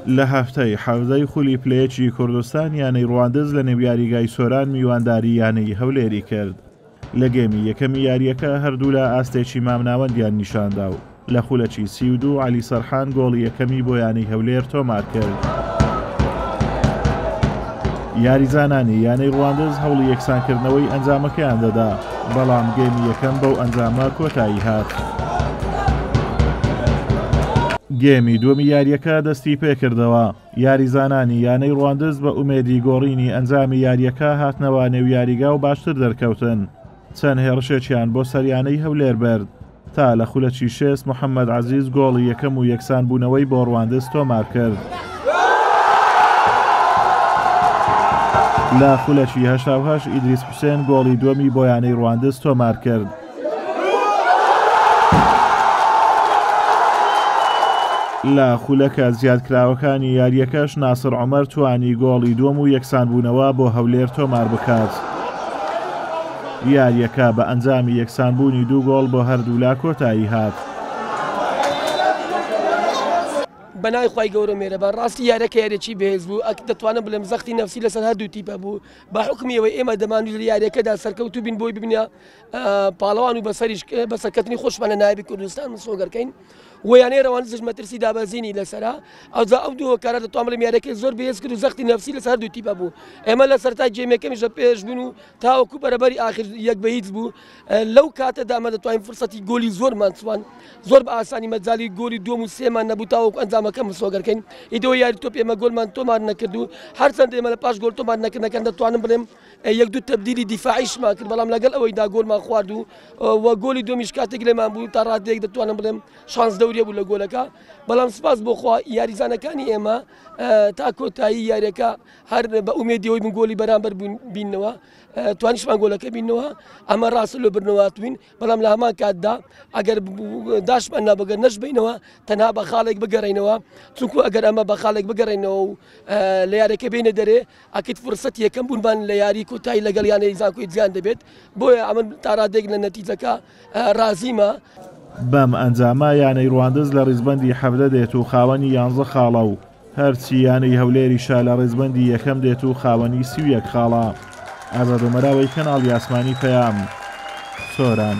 لە هەفتەی حەوزەی خولی پلەیەکی کوردستان یانەی ڕواندز لە نێو یاریگای سۆران میوانداری یانەی هەولێری کرد. لە گێمی یەکەمی یاریەکە هەردوو لە ئاستێکی مامناوەندیان نیشاندا و لە خولەکی 32 عەلی سەرحان گۆڵی یەکەمی بۆ یانەی هەولێر تۆمار کرد. یاریزانانی یانەی ڕواندز هەوڵی یەکسانکردنەوەی ئەنجامەکەیان دەدا، بەڵام گێمی یەکەم بەو ئەنجامە کۆتایی هات. گێمی دووەمی یاریەکە دەستی پێکردەوە. یاریزانانی یانەی ڕواندز بە ئومێدی گۆڕینی ئەنجامی یاریەکە هاتنەوە نێو یاریگا و باشتر دەرکەوتن. چەند هێڕشێکیان بۆ سەریانەی هەولێر برد تا لە خولەکی 6 محەممەد عەزیز گۆڵی یەکەم و یەکسان بوونەوەی بۆ ڕواندز تۆمار کرد. لە خولەکی 88 ئیدریس حوسێن گۆڵی دووەمی بۆ یانەی ڕواندز تۆمار کرد. لە خولەکە زیادکراوەکانی یاریەکەش ناسر عومەر توانی گۆڵی دووەم و یەکسان بوونەوە بۆ هەولێر تۆمار بکات. یاریەکە بە ئەنجامی یەکسانبوونی 2 گۆڵ بۆ هەردوو لا کۆتایی هات. بەنای خی گەورە مێرەبان ڕاستی یارەکە یاریێکی بەهێز بوو، دەتوانم بڵێم زەختی نەفسی لەسەر هەردوو تیپە بوو. بە حکمیەوەی ئێمە دەمانوێت لە یاریەکەدا سەرکەوتوو بین بۆی ببینە پاڵەوان و بەسەرکەوتنی خۆشمانە نایبی کوردستان سۆگەرکەین. ویانەی ڕەواندز مەترسی دابەزینی لەسەرا ئەوجا ئەو دوو کارە دەتوانم بڵێم یاریەکەی زۆر بەهێز کرد و زەختی نەفسی لەسەر هەردوو تیپە بوو. ئێمە لە سەرتا گێمەکەمیش لە پێش بوون و تاوەکو بەرەبەری ئاخر یەک بە هیچ بوو. لەو کاتەدا ئەمە دەتوانین فرسەتی گۆلی زۆرمان چوان زۆر بە ئاسانی مەجالی گۆلی دووەم و سێمان نەبوو تاوەکو ئەنجامەکەم سۆگەرکەین. ئیدەوە یاری تۆپ ئێمە گۆلمان تۆمار نەکرد و هەرچەند ئێمە لە پاش گۆل تۆمار نەکردنەکەن دەتوانم بڵێم یەک دوو تەبدیلی دیفاعیشمان کرد، بەڵام لەگەڵ ئەوەیدا گۆلمان خوارد و گۆلی دووەمیش کاتێک لێمان بوو تا ڕادێک دەتوانم بڵێم شانس دەوریە بوو لە گۆلەکە. بەڵام سپاس بۆ خوا یاریزانەکانی ئێمە تا کۆتایی یاریەکە هەر بە ئومێدیەوەی من گۆلی بەرامبەر بینەوە توانیشمان گۆلەکە بینەوە. ئەمە ڕاست لە برنەوەتوین، بەڵام لە هەمان کاتدا ئەگەر داشمان نابگەر نەشبینەوە تەنها بە خاڵێک بگەڕینەوە، چونکو ئەگەر ئەمە بە خاڵێک بگەڕێنەوە و لە یاریەکە بینە دەرێ ئەکیت فرسەت یەکەم بوونمان لە یاری کۆتایی لەگەڵ یانەی زانکۆی جیان دەبێت. بۆیە ئەمە تا ڕادێک لە نەتیجەکە رازیمە. بەم ئەنجامە یانەی ڕواندز لە ڕیزبەندی 17 دێت و خاوەنی 11 خاڵە و هەرچی یانەی هەولێریشا لە ڕیزبەندی یەکەم دێت و خاوەنی 31 خاڵە. ئازاد ومەراوەی کەناڵی ئاسمانی پەیام، سۆران.